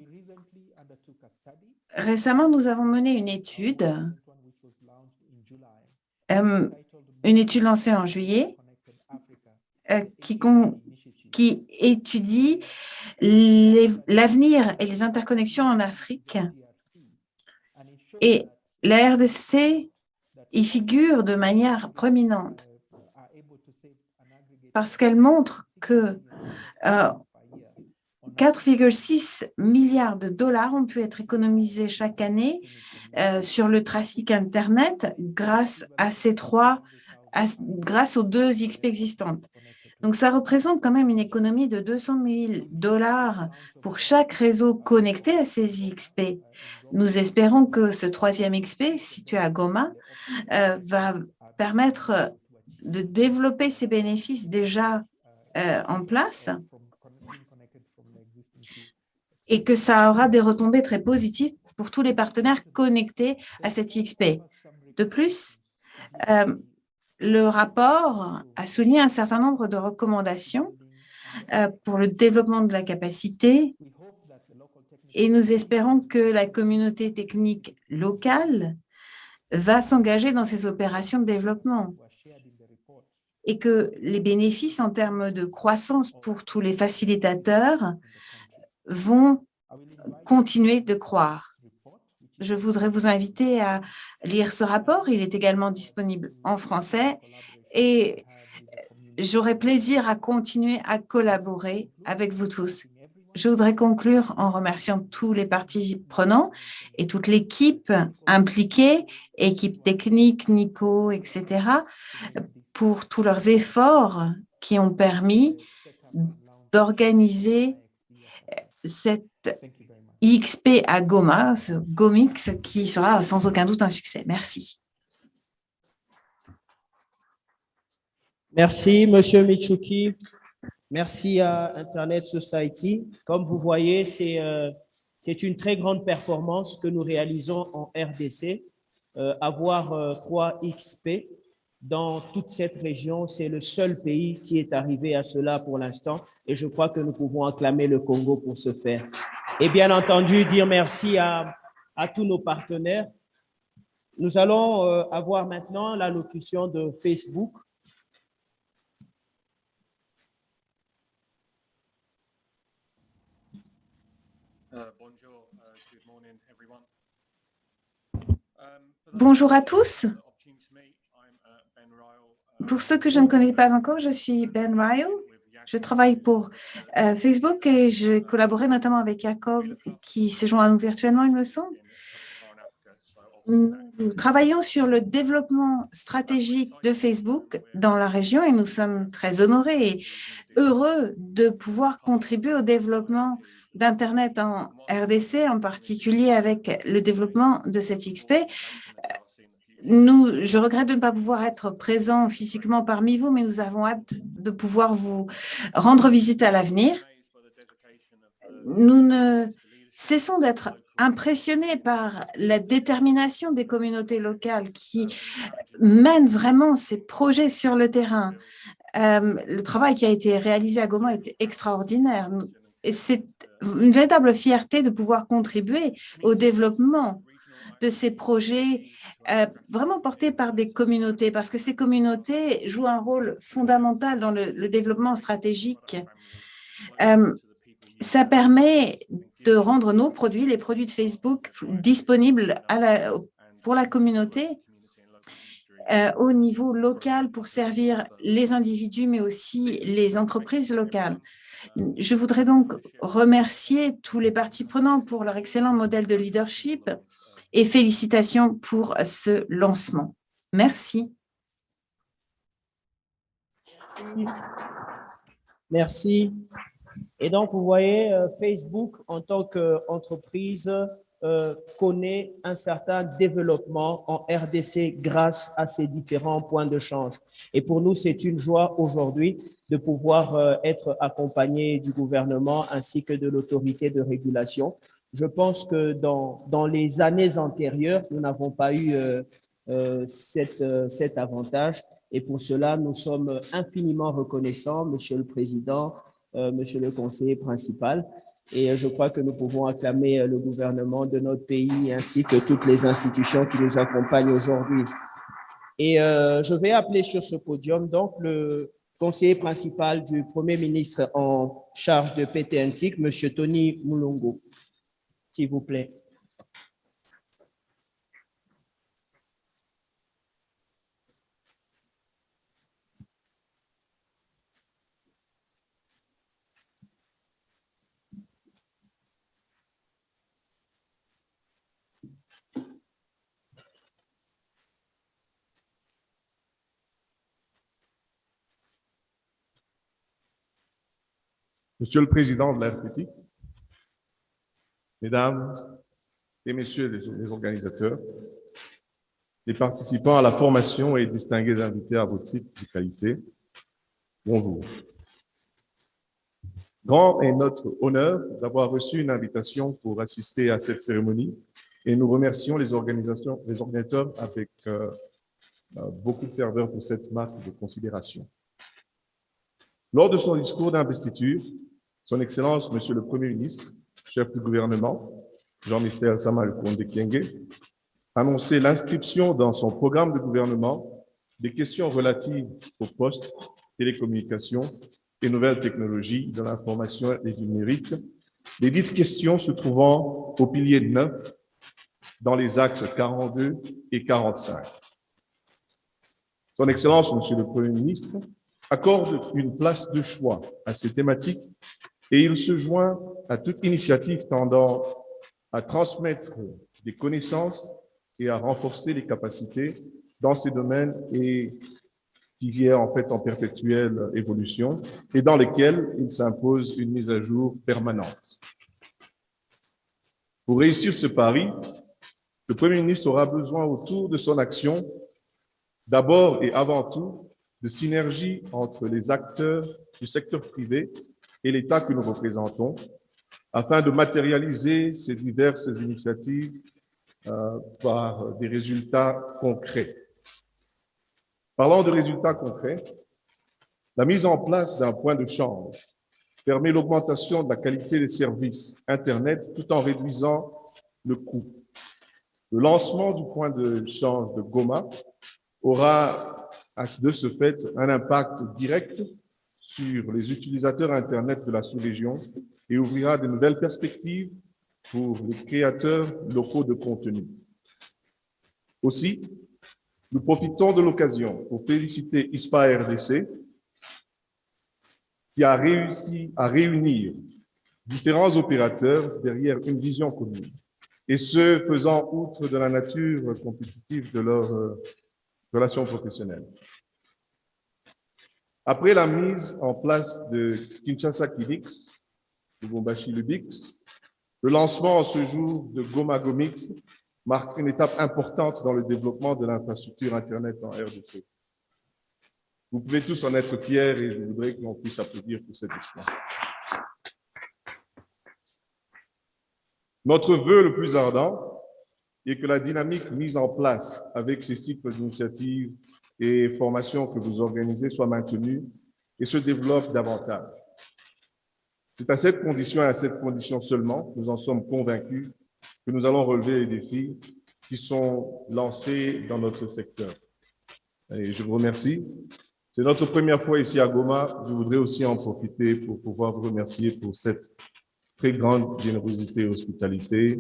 Récemment, nous avons mené une étude lancée en juillet, qui qui étudie l'avenir et les interconnexions en Afrique. Et la RDC y figure de manière proéminente parce qu'elle montre que 4,6 milliards de dollars ont pu être économisés chaque année sur le trafic Internet grâce aux deux XP existantes. Donc, ça représente quand même une économie de 200 000 dollars pour chaque réseau connecté à ces XP. Nous espérons que ce troisième XP, situé à Goma, va permettre de développer ces bénéfices déjà en place et que ça aura des retombées très positives pour tous les partenaires connectés à cette XP. De plus, le rapport a souligné un certain nombre de recommandations pour le développement de la capacité et nous espérons que la communauté technique locale va s'engager dans ces opérations de développement et que les bénéfices en termes de croissance pour tous les facilitateurs vont continuer de croître. Je voudrais vous inviter à lire ce rapport. Il est également disponible en français et j'aurai plaisir à continuer à collaborer avec vous tous. Je voudrais conclure en remerciant tous les parties prenants et toute l'équipe impliquée, équipe technique, Nico, etc., pour tous leurs efforts qui ont permis d'organiser cette XP à Goma, ce Gomix, qui sera sans aucun doute un succès. Merci.
Merci, Monsieur Michuki. Merci à Internet Society. Comme vous voyez, c'est une très grande performance que nous réalisons en RDC. Avoir 3 XP dans toute cette région, c'est le seul pays qui est arrivé à cela pour l'instant et je crois que nous pouvons acclamer le Congo pour ce faire. Et bien entendu, dire merci à tous nos partenaires. Nous allons avoir maintenant l'allocution de Facebook.
Bonjour à tous. Pour ceux que je ne connais pas encore, je suis Ben Ryle. Je travaille pour Facebook et je collaborais notamment avec Jacob qui s'est joint à nous virtuellement, il me semble. Nous travaillons sur le développement stratégique de Facebook dans la région et nous sommes très honorés et heureux de pouvoir contribuer au développement d'Internet en RDC, en particulier avec le développement de cette XP. Je regrette de ne pas pouvoir être présent physiquement parmi vous, mais nous avons hâte de pouvoir vous rendre visite à l'avenir. Nous ne cessons d'être impressionnés par la détermination des communautés locales qui mènent vraiment ces projets sur le terrain. Le travail qui a été réalisé à Goma est extraordinaire. C'est une véritable fierté de pouvoir contribuer au développement de ces projets vraiment portés par des communautés, parce que ces communautés jouent un rôle fondamental dans le développement stratégique. Ça permet de rendre nos produits, les produits de Facebook, disponibles pour la communauté au niveau local pour servir les individus, mais aussi les entreprises locales. Je voudrais donc remercier tous les parties prenantes pour leur excellent modèle de leadership et félicitations pour ce lancement. Merci.
Merci. Et donc, vous voyez, Facebook, en tant qu'entreprise, connaît un certain développement en RDC grâce à ces différents points de change. Et pour nous, c'est une joie aujourd'hui de pouvoir être accompagné du gouvernement ainsi que de l'autorité de régulation. Je pense que dans les années antérieures, nous n'avons pas eu cet avantage et pour cela, nous sommes infiniment reconnaissants, Monsieur le Président, Monsieur le conseiller principal. Et je crois que nous pouvons acclamer le gouvernement de notre pays ainsi que toutes les institutions qui nous accompagnent aujourd'hui. Et je vais appeler sur ce podium donc le conseiller principal du Premier ministre en charge de PT&TIC, M. Tony Mulongo, s'il vous plaît.
Monsieur le Président de la République, Mesdames et Messieurs les organisateurs, les participants à la formation et distingués invités à vos titres de qualité, bonjour. Grand est notre honneur d'avoir reçu une invitation pour assister à cette cérémonie et nous remercions les organisateurs avec beaucoup de ferveur pour cette marque de considération. Lors de son discours d'investiture, Son Excellence, Monsieur le Premier ministre, chef du gouvernement, Jean-Michel Sama Lukonde Kyenge, annonçait l'inscription dans son programme de gouvernement des questions relatives aux postes, télécommunications et nouvelles technologies de l'information et du numérique, les dites questions se trouvant au pilier 9 dans les axes 42 et 45. Son Excellence, Monsieur le Premier ministre, accorde une place de choix à ces thématiques et il se joint à toute initiative tendant à transmettre des connaissances et à renforcer les capacités dans ces domaines et qui viennent en fait en perpétuelle évolution et dans lesquels il s'impose une mise à jour permanente. Pour réussir ce pari, le Premier ministre aura besoin autour de son action, d'abord et avant tout, de synergie entre les acteurs du secteur privé et l'État que nous représentons, afin de matérialiser ces diverses initiatives par des résultats concrets. Parlant de résultats concrets, la mise en place d'un point de change permet l'augmentation de la qualité des services Internet tout en réduisant le coût. Le lancement du point de change de Goma aura de ce fait un impact direct sur les utilisateurs Internet de la sous-région et ouvrira de nouvelles perspectives pour les créateurs locaux de contenu. Aussi, nous profitons de l'occasion pour féliciter ISPA RDC qui a réussi à réunir différents opérateurs derrière une vision commune, et ce, faisant outre de la nature compétitive de leurs relations professionnelles. Après la mise en place de Kinshasa Kilix, de Lubumbashi Lubix, le lancement en ce jour de Goma Gomix marque une étape importante dans le développement de l'infrastructure Internet en RDC. Vous pouvez tous en être fiers et je voudrais qu'on puisse applaudir pour cet exploit. Notre vœu le plus ardent est que la dynamique mise en place avec ces cycles d'initiatives et formations que vous organisez soit maintenue et se développe davantage. C'est à cette condition et à cette condition seulement, nous en sommes convaincus, que nous allons relever les défis qui sont lancés dans notre secteur. Et je vous remercie. C'est notre première fois ici à Goma. Je voudrais aussi en profiter pour pouvoir vous remercier pour cette très grande générosité et hospitalité.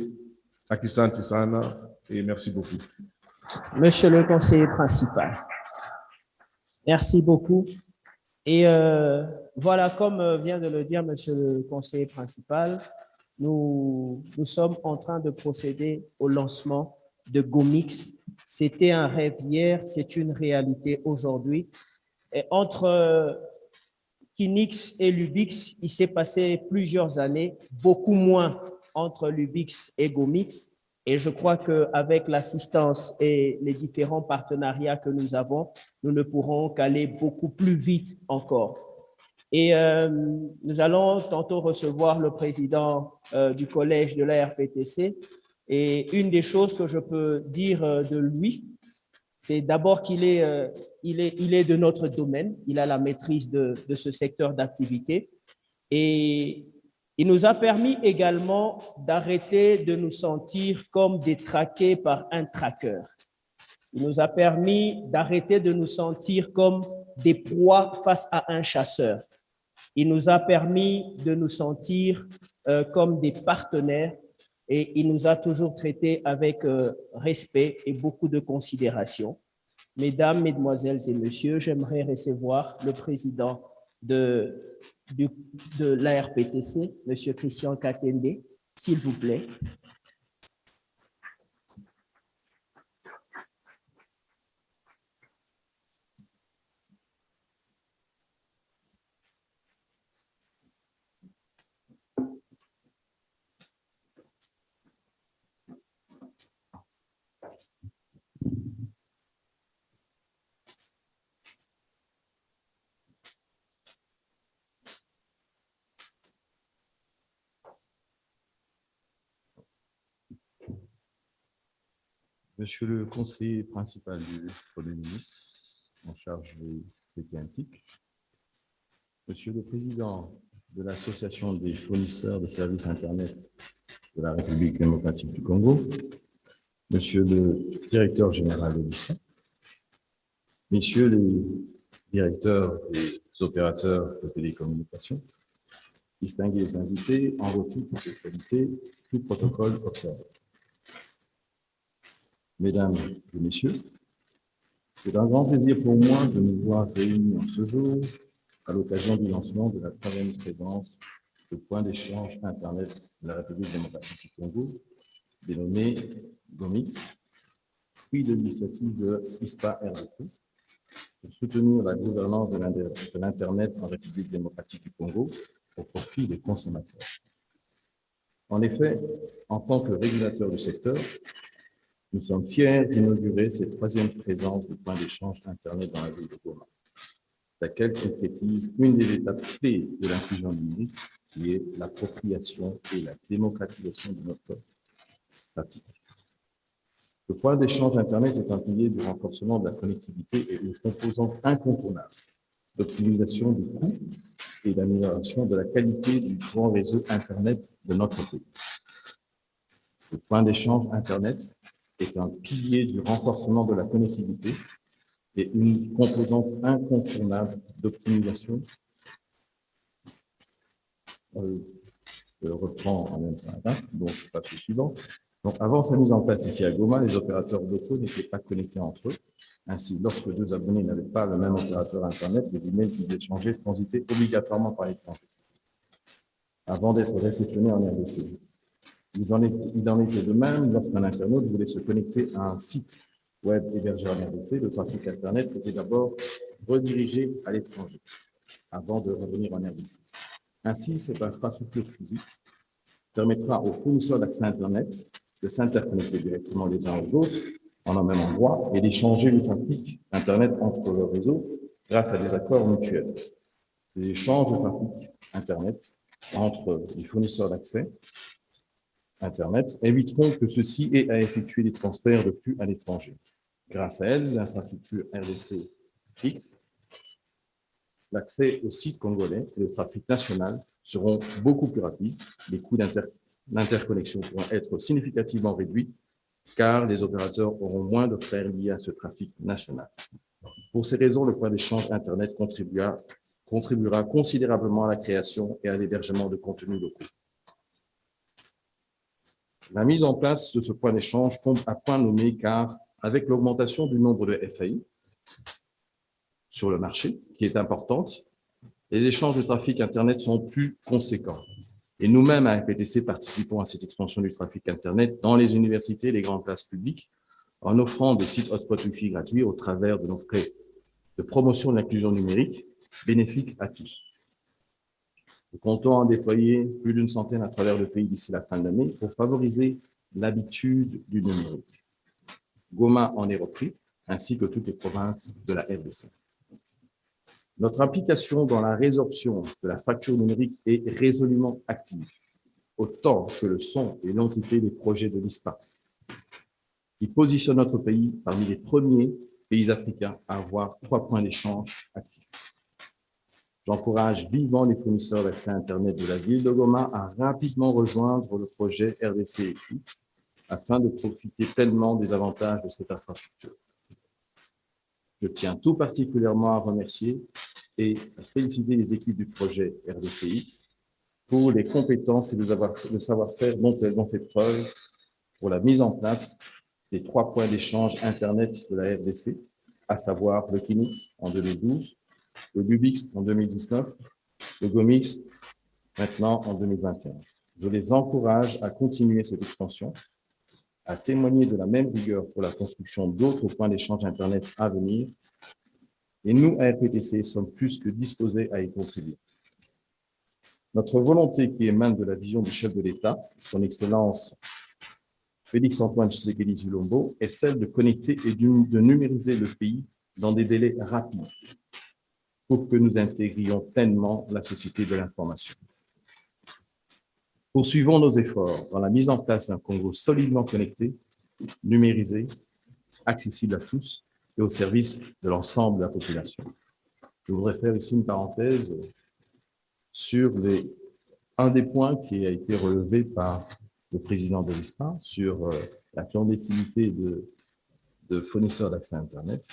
Akisanti sana et merci beaucoup.
Monsieur le conseiller principal, merci beaucoup. Et voilà, comme vient de le dire monsieur le conseiller principal, nous sommes en train de procéder au lancement de Gomix. C'était un rêve hier, c'est une réalité aujourd'hui. Et entre Kinix et Lubix, il s'est passé plusieurs années, beaucoup moins entre Lubix et Gomix. Et je crois qu'avec l'assistance et les différents partenariats que nous avons, nous ne pourrons qu'aller beaucoup plus vite encore. Et nous allons tantôt recevoir le président du collège de la RPTC. Et une des choses que je peux dire de lui, c'est d'abord qu'il est de notre domaine, il a la maîtrise de ce secteur d'activité. Et il nous a permis également d'arrêter de nous sentir comme des traqués par un traqueur. Il nous a permis d'arrêter de nous sentir comme des proies face à un chasseur. Il nous a permis de nous sentir comme des partenaires et il nous a toujours traités avec respect et beaucoup de considération. Mesdames, Mesdemoiselles et Messieurs, j'aimerais recevoir le président de l'ARPTC, M. Christian Katende, s'il vous plaît.
Monsieur le conseiller principal du Premier ministre, en charge des TNTIC, Monsieur le président de l'Association des fournisseurs de services Internet de la République démocratique du Congo, Monsieur le directeur général de l'ISPA, Messieurs les directeurs des opérateurs de télécommunications, distingués invités en vos titres de qualité, tout protocole observé. Mesdames et Messieurs, c'est un grand plaisir pour moi de nous voir réunis en ce jour à l'occasion du lancement de la 3e présence de point d'échange Internet de la République démocratique du Congo, dénommé GOMIX, puis de l'initiative de ISPA RDC, pour soutenir la gouvernance de l'Internet en République démocratique du Congo au profit des consommateurs. En effet, en tant que régulateur du secteur, nous sommes fiers d'inaugurer cette 3e présence de point d'échange Internet dans la ville de Goma, laquelle concrétise une des étapes clés de l'inclusion numérique, qui est l'appropriation et la démocratisation de notre trafic. Le point d'échange Internet est un pilier du renforcement de la connectivité et une composante incontournable d'optimisation du coût et d'amélioration de la qualité du grand réseau Internet de notre pays. Le point d'échange Internet est un pilier du renforcement de la connectivité et une composante incontournable d'optimisation. Je reprends en même temps, donc je passe au suivant. Donc, avant sa mise en place ici à Goma, les opérateurs locaux n'étaient pas connectés entre eux. Ainsi, lorsque deux abonnés n'avaient pas le même opérateur Internet, les emails qu'ils échangeaient transitaient obligatoirement par l'étranger avant d'être réceptionnés en RDC. Il en était de même lorsqu'un internaute voulait se connecter à un site web hébergé en RDC. Le trafic Internet était d'abord redirigé à l'étranger avant de revenir en RDC. Ainsi, cette infrastructure physique permettra aux fournisseurs d'accès Internet de s'interconnecter directement les uns aux autres en un même endroit et d'échanger le trafic Internet entre leurs réseaux grâce à des accords mutuels. Les échanges de trafic Internet entre les fournisseurs d'accès Internet éviteront que ceux-ci aient à effectuer des transferts de flux à l'étranger. Grâce à elle, l'infrastructure RDC-X, l'accès aux sites congolais et le trafic national seront beaucoup plus rapides. Les coûts d'interconnexion pourront être significativement réduits car les opérateurs auront moins de frais liés à ce trafic national. Pour ces raisons, le point d'échange Internet contribuera considérablement à la création et à l'hébergement de contenus locaux. La mise en place de ce point d'échange tombe à point nommé car, avec l'augmentation du nombre de FAI sur le marché, qui est importante, les échanges de trafic Internet sont plus conséquents. Et nous-mêmes, à RPTC, participons à cette expansion du trafic Internet dans les universités et les grandes places publiques, en offrant des sites hotspot Wi-Fi gratuits au travers de nos frais de promotion de l'inclusion numérique, bénéfiques à tous. Nous comptons en déployer plus d'une centaine à travers le pays d'ici la fin de l'année pour favoriser l'habitude du numérique. Goma en est repris, ainsi que toutes les provinces de la RDC. Notre implication dans la résorption de la fracture numérique est résolument active, autant que le sont et l'entité des projets de l'ISPA, qui positionne notre pays parmi les premiers pays africains à avoir 3 points d'échange actifs. J'encourage vivement les fournisseurs d'accès Internet de la ville de Goma à rapidement rejoindre le projet RDC-X afin de profiter pleinement des avantages de cette infrastructure. Je tiens tout particulièrement à remercier et à féliciter les équipes du projet RDCX pour les compétences et le savoir-faire dont elles ont fait preuve pour la mise en place des 3 points d'échange Internet de la RDC, à savoir le Kinix en 2012, le Bubix en 2019, le Gomix maintenant en 2021. Je les encourage à continuer cette expansion, à témoigner de la même rigueur pour la construction d'autres points d'échange Internet à venir. Et nous, à RPTC, sommes plus que disposés à y contribuer. Notre volonté qui émane de la vision du chef de l'État, son Excellence Félix-Antoine Tshisekedi Tshilombo, est celle de connecter et de numériser le pays dans des délais rapides pour que nous intégrions pleinement la société de l'information. Poursuivons nos efforts dans la mise en place d'un Congo solidement connecté, numérisé, accessible à tous et au service de l'ensemble de la population. Je voudrais faire ici une parenthèse sur un des points qui a été relevé par le président de l'ISPA sur la clandestinité de fournisseurs d'accès à Internet.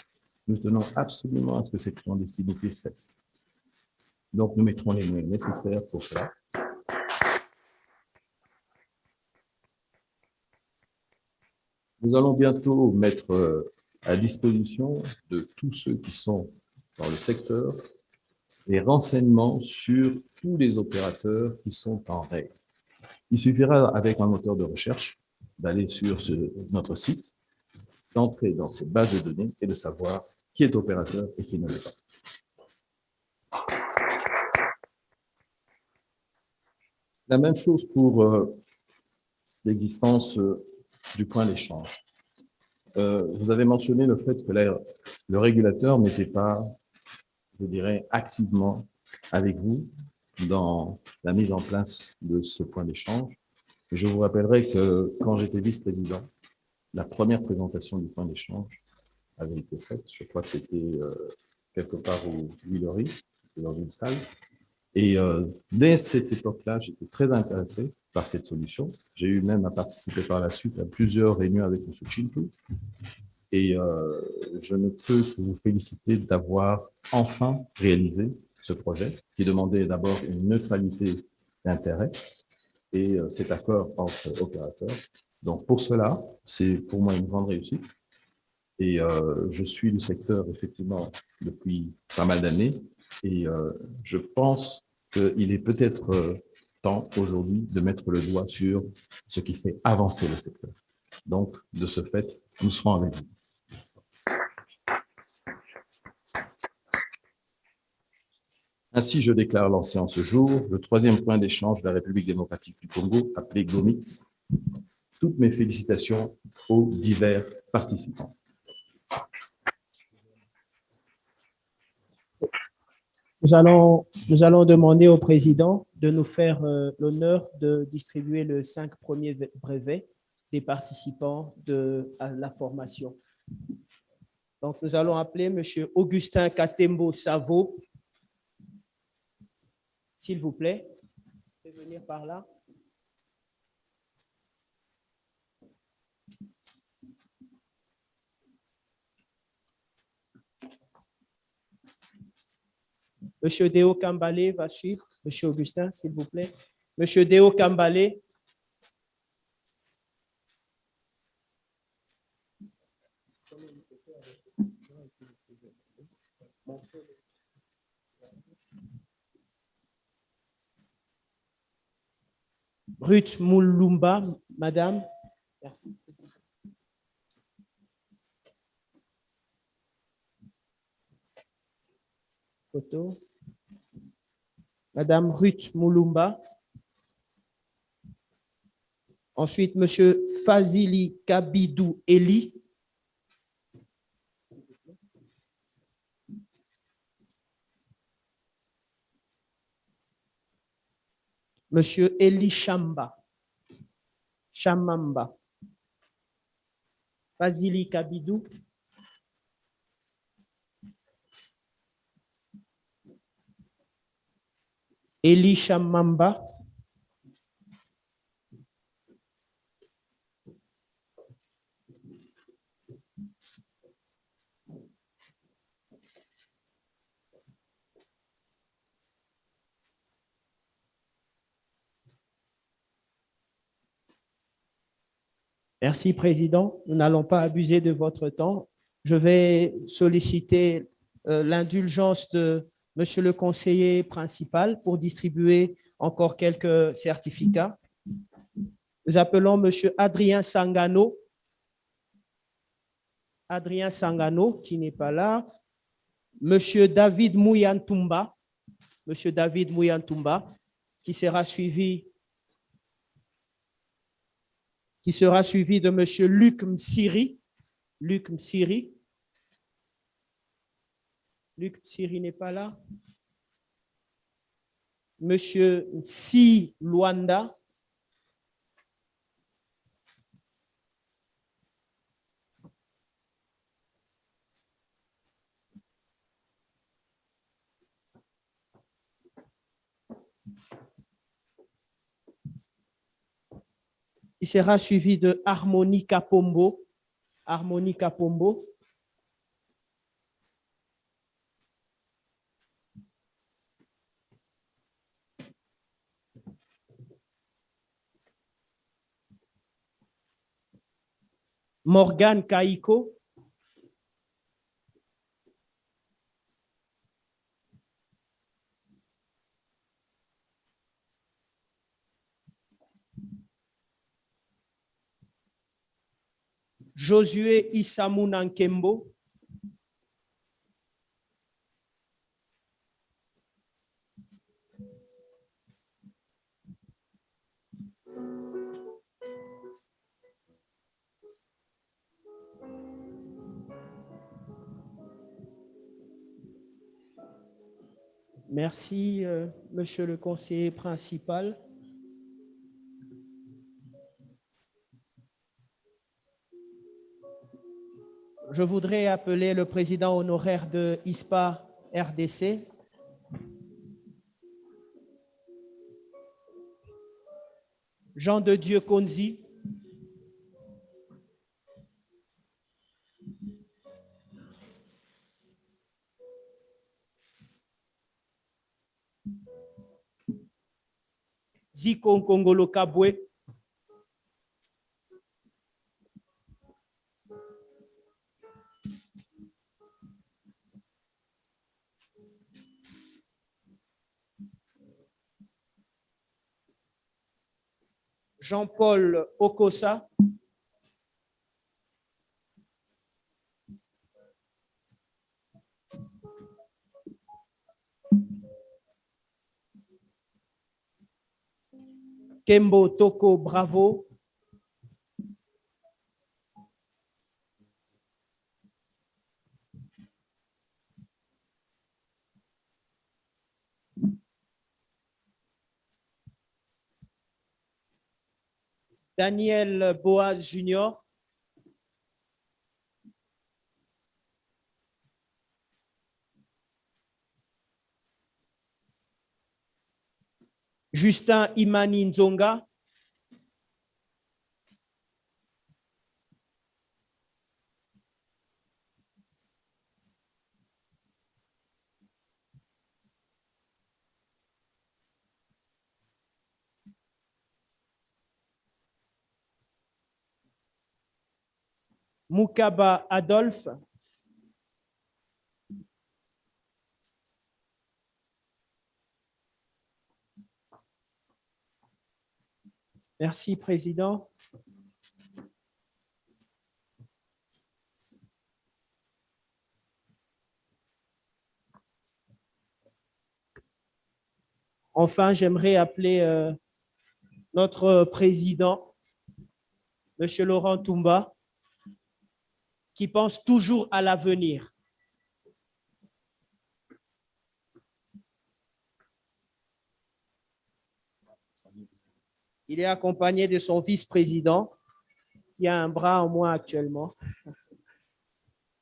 Nous tenons absolument à ce que cette clandestinité cesse. Donc, nous mettrons les moyens nécessaires pour cela. Nous allons bientôt mettre à disposition de tous ceux qui sont dans le secteur des renseignements sur tous les opérateurs qui sont en règle. Il suffira, avec un moteur de recherche, d'aller sur notre site, d'entrer dans ces bases de données et de savoir qui est opérateur et qui ne l'est pas. La même chose pour l'existence du point d'échange. Vous avez mentionné le fait que le régulateur n'était pas, je dirais, activement avec vous dans la mise en place de ce point d'échange. Je vous rappellerai que quand j'étais vice-président, la première présentation du point d'échange avait été faite. Je crois que c'était quelque part au Tuileries, dans une salle. Et dès cette époque-là, j'étais très intéressé par cette solution. J'ai eu même à participer par la suite à plusieurs réunions avec M. Chintou. Et je ne peux que vous féliciter d'avoir enfin réalisé ce projet qui demandait d'abord une neutralité d'intérêt et cet accord entre opérateurs. Donc pour cela, c'est pour moi une grande réussite. Et je suis le secteur effectivement depuis pas mal d'années et je pense qu'il est peut-être temps aujourd'hui de mettre le doigt sur ce qui fait avancer le secteur. Donc de ce fait, nous serons avec vous. Ainsi, je déclare lancé en ce jour le 3e point d'échange de la République démocratique du Congo, appelé GOMIX. Toutes mes félicitations aux divers participants.
Nous allons demander au président de nous faire l'honneur de distribuer les 5 premiers brevets des participants à la formation. Donc, nous allons appeler M. Augustin Katembo Savo. S'il vous plaît, vous pouvez venir par là. Monsieur Deo Kambale va suivre. Monsieur Augustin, s'il vous plaît. Monsieur Deo Kambale. Ruth Moulumba, madame. Merci. Photo. Madame Ruth Moulumba. Ensuite, Monsieur Fazili Kabidou Eli. Monsieur Eli Chamba. Chamamba. Fazili Kabidou. Eli Chamamba. Merci, Président. Nous n'allons pas abuser de votre temps. Je vais solliciter l'indulgence de Monsieur le conseiller principal pour distribuer encore quelques certificats. Nous appelons Monsieur Adrien Sangano. Adrien Sangano, qui n'est pas là. Monsieur David Mouyantoumba. Monsieur David Mouyantoumba, qui sera suivi de Monsieur Luc Msiri. Luc Msiri. Luc Msiri n'est pas là. Monsieur Nsi Luanda. Il sera suivi de Harmonie Kapombo. Harmonie Kapombo. Morgane Kaiko. Josué Issamou Nankembo. Merci, Monsieur le conseiller principal. Je voudrais appeler le président honoraire de ISPA RDC. Jean de Dieu Konzi. Ziko Kongolo Kabwe. Jean-Paul Okosa. Kembo Toko Bravo. Daniel Boaz Jr. Justin Imani Nzonga. Moukaba Adolphe. Merci, Président. Enfin, j'aimerais appeler notre président, Monsieur Laurent Toumba, qui pense toujours à l'avenir. Il est accompagné de son vice-président, qui a un bras en moins actuellement.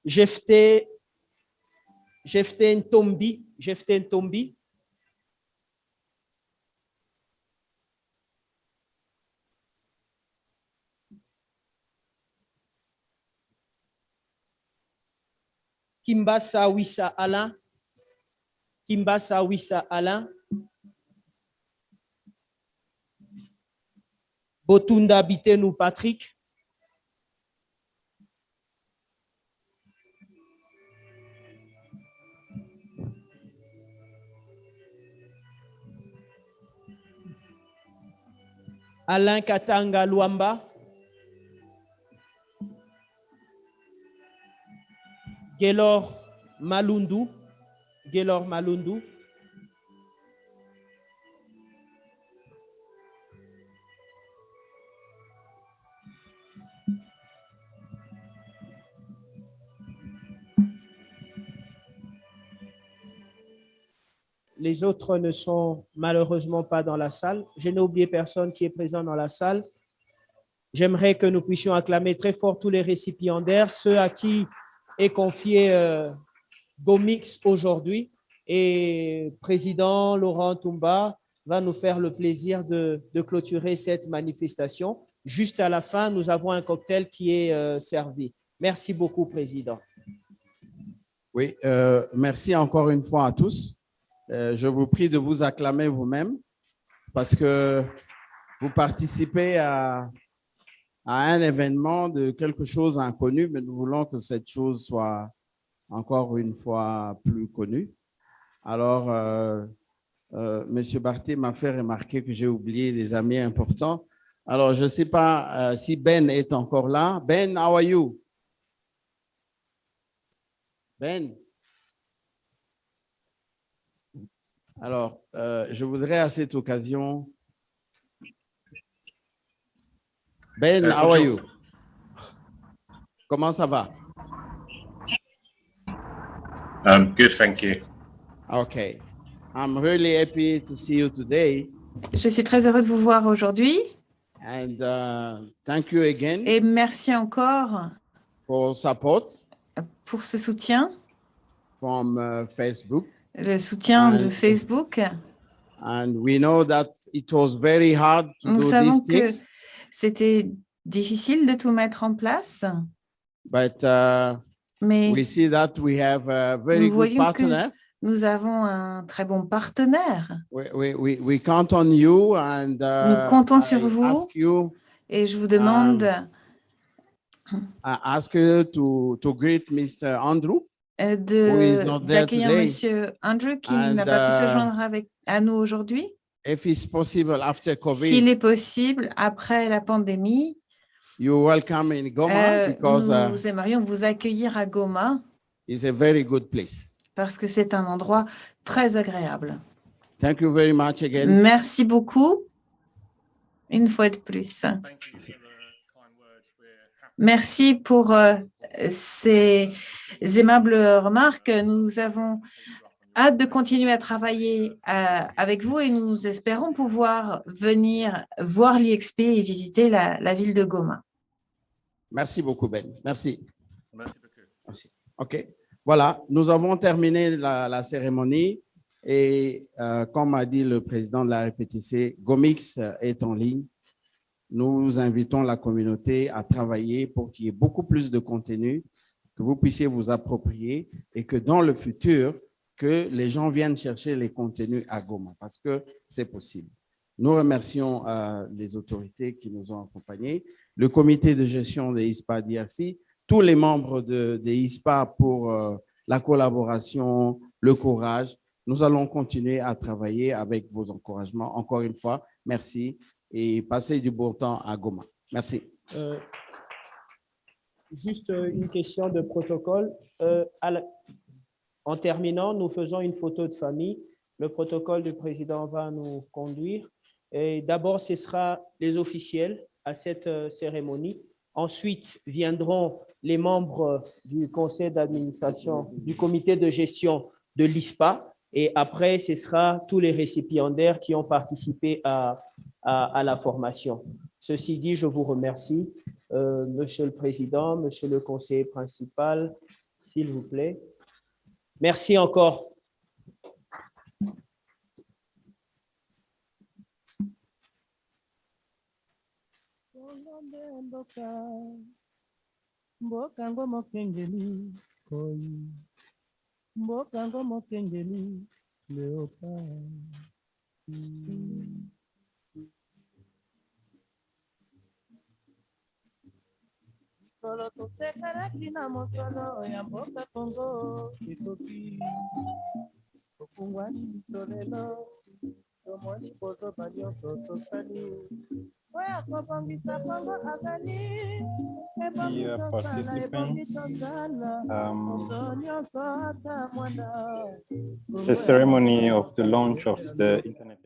Jefté Ntombi. Kimbassa Wissa Alain. Kimbassa Wissa Alain. Botunda Bitenou Patrick. Alain Katanga Luamba, Gaylor Malundu, Les autres ne sont malheureusement pas dans la salle. Je n'ai oublié personne qui est présent dans la salle. J'aimerais que nous puissions acclamer très fort tous les récipiendaires, ceux à qui est confié Gomix aujourd'hui. Et président Laurent Toumba va nous faire le plaisir de clôturer cette manifestation. Juste à la fin, nous avons un cocktail qui est servi. Merci beaucoup, Président.
Oui, merci encore une fois à tous. Je vous prie de vous acclamer vous-même parce que vous participez à un événement de quelque chose d'inconnu, mais nous voulons que cette chose soit encore une fois plus connue. Alors, M. Barthé m'a fait remarquer que j'ai oublié des amis importants. Alors, je ne sais pas si Ben est encore là. Ben, how are you? Ben? Alors, je voudrais à cette occasion… Ben, how are you? Comment ça va?
Good, thank you.
Okay. I'm really happy to see you today.
Je suis très heureux de vous voir aujourd'hui.
And thank you again.
Et merci encore
for support
pour ce soutien.
From Facebook.
Le soutien de Facebook.
And we know that it was very hard to
Nous
do
savons
these
que
things.
c'était difficile de tout mettre en place.
But
mais
we see that we have a very good partner.
Nous avons un très bon partenaire.
We count on you and
nous comptons sur vous et je vous demande
I ask you to greet Mr. Andrew.
D'accueillir Monsieur Andrew qui n'a pas pu se joindre à nous aujourd'hui. S'il est possible, après la pandémie,
welcome in Goma because,
nous aimerions vous accueillir à Goma
it's a very good place.
Parce que c'est un endroit très agréable.
Thank you very much again.
Merci beaucoup, une fois de plus. Merci pour ces aimables remarques. Nous avons hâte de continuer à travailler avec vous et nous espérons pouvoir venir voir l'IXP et visiter la ville de Goma.
Merci beaucoup, Ben. Merci. Merci. OK. Voilà, nous avons terminé la cérémonie et comme a dit le président de la RPTC, Gomix est en ligne. Nous invitons la communauté à travailler pour qu'il y ait beaucoup plus de contenu, que vous puissiez vous approprier et que dans le futur, que les gens viennent chercher les contenus à Goma parce que c'est possible. Nous remercions les autorités qui nous ont accompagnés, le comité de gestion des ISPA DRC, tous les membres des ISPA pour la collaboration, le courage. Nous allons continuer à travailler avec vos encouragements. Encore une fois, merci et passez du bon temps à Goma. Merci.
Juste une question de protocole. En terminant, nous faisons une photo de famille. Le protocole du président va nous conduire. Et d'abord, ce sera les officiels à cette cérémonie. Ensuite, viendront les membres du conseil d'administration, du comité de gestion de l'ISPA. Et après, ce sera tous les récipiendaires qui ont participé à la formation. Ceci dit, je vous remercie. Monsieur le Président, Monsieur le conseiller principal, s'il vous plaît. Merci encore.
Mbokango mokengeli koi mbokango mokengeli leopard solo tosekalaki na mosolo ya mboka Kongo ekoki okungwani biso lelo tomoni bozoba nyonso tosali oyo akobongisa kongo azali
Dear participants,
moto nyonso ata mwana
the ceremony of the launch of the Internet